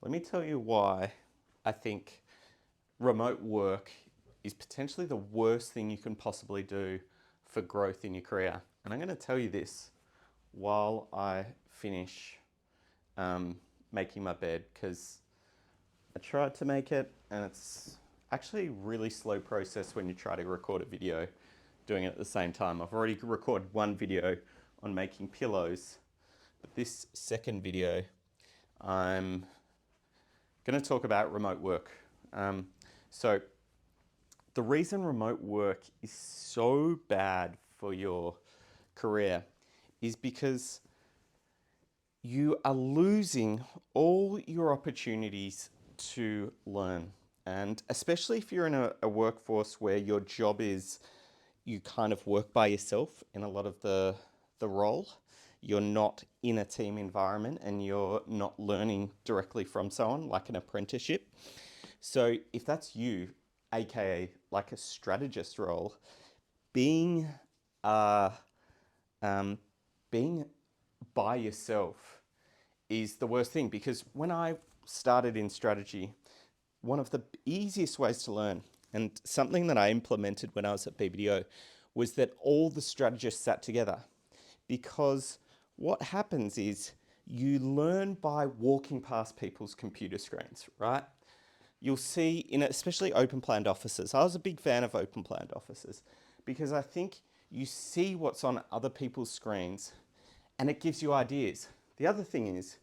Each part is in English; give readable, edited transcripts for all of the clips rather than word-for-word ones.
Let me tell you why I think remote work is potentially the worst thing you can possibly do for growth in your career. And I'm going to tell you this while I finish making my bed, because I tried to make it and it's actually a really slow process when you try to record a video doing it at the same time. I've already recorded one video on making pillows, but this second video I'm going to talk about remote work. So the reason remote work is so bad for your career is because you are losing all your opportunities to learn. And especially if you're in a workforce where your job is you kind of work by yourself in a lot of the role. You're not in a team environment and you're not learning directly from someone like an apprenticeship. So if that's you, aka like a strategist role, being uh, being by yourself is the worst thing, because when I started in strategy, one of the easiest ways to learn, and something that I implemented when I was at BBDO, was that all the strategists sat together. Because what happens is you learn by walking past people's computer screens, right? You'll see in especially open planned offices. I was a big fan of open planned offices because I think you see what's on other people's screens and it gives you ideas. The other thing is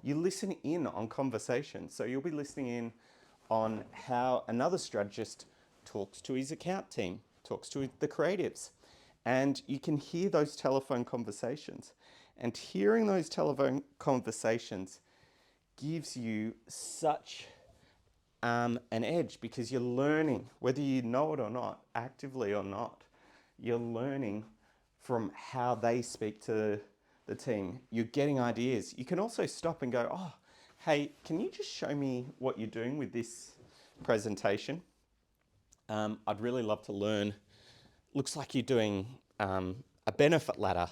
you listen in on conversations. So you'll be listening in on how another strategist talks to his account team, talks to the creatives, and you can hear those telephone conversations. And hearing those telephone conversations gives you such an edge, because you're learning, whether you know it or not, actively or not, you're learning from how they speak to the team. You're getting ideas. You can also stop and go, oh, hey, can you just show me what you're doing with this presentation? I'd really love to learn. Looks like you're doing a benefit ladder.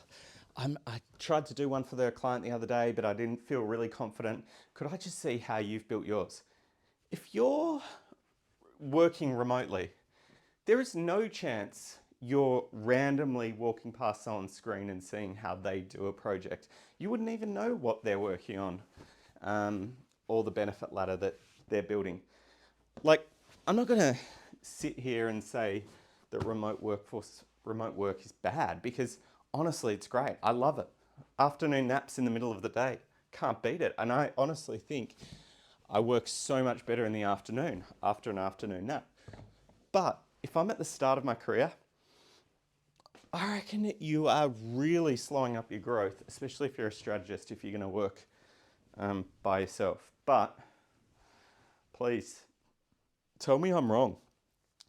I tried to do one for the client the other day, but I didn't feel really confident. Could I just see how you've built yours? If you're working remotely, there is no chance you're randomly walking past someone's screen and seeing how they do a project. You wouldn't even know what they're working on, or the benefit ladder that they're building. Like, I'm not going to sit here and say that remote work is bad, because honestly, it's great. I love it. Afternoon naps in the middle of the day, can't beat it. And I honestly think I work so much better in the afternoon after an afternoon nap. But if I'm at the start of my career, I reckon that you are really slowing up your growth, especially if you're a strategist, if you're going to work by yourself. But please tell me I'm wrong,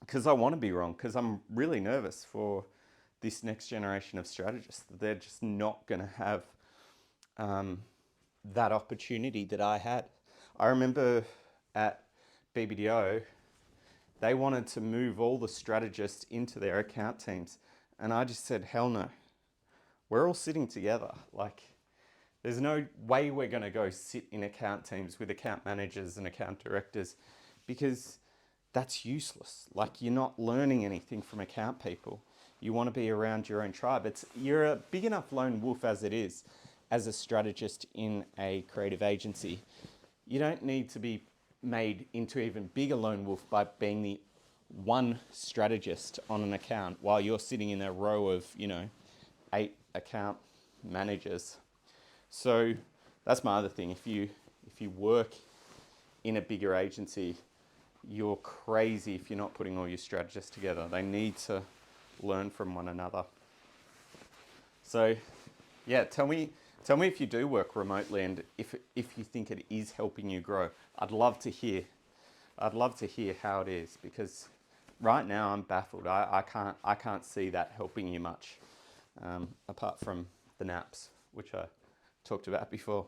because I want to be wrong, because I'm really nervous for this next generation of strategists. They're just not going to have that opportunity that I had. I remember at BBDO, they wanted to move all the strategists into their account teams. And I just said, hell no. We're all sitting together. Like, there's no way we're going to go sit in account teams with account managers and account directors, because that's useless. Like, you're not learning anything from account people. You want to be around your own tribe. You're a big enough lone wolf as it is, as a strategist in a creative agency. You don't need to be made into even bigger lone wolf by being the one strategist on an account while you're sitting in a row of, 8 account managers. So that's my other thing. If you work in a bigger agency, you're crazy if you're not putting all your strategists together. They need to learn from one another. So yeah, tell me if you do work remotely, and if you think it is helping you grow. I'd love to hear how it is, because right now I'm baffled. I can't see that helping you much, apart from the naps, which I talked about before.